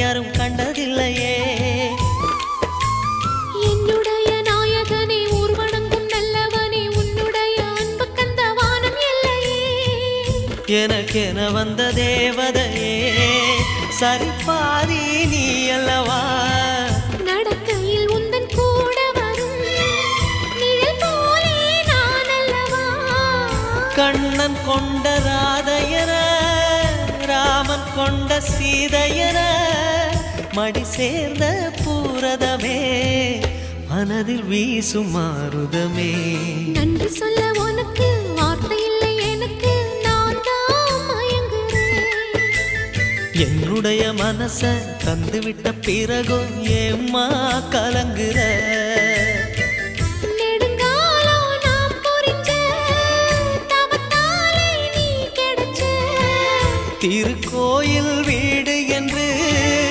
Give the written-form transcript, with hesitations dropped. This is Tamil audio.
யாரும் கண்டதில்லையே. என்னுடைய நாயகனே ஊர்வணங்கும் நல்லவனே உன்னுடைய அன்பு கந்த வானம் எல்லையே. எனக்கென வந்த தேவதையே சரிபாதி நீ அல்லவா. நடக்கையில் உந்தன் கூட வரும் நிழல் போலே நான் அல்லவா. கண்ணன் கொண்ட ராதையர ராமன் கொண்ட சீதையர மடி சேர்ந்த பூரதமே மனதில் வீசும் மாருதமே. நன்றி சொல்ல உனக்கு வார்த்தை இல்லை எனக்கு நான் தான் மயங்குறேன். என்னுடைய மனச தந்துவிட்ட பிறகும் ஏம்மா கலங்குற.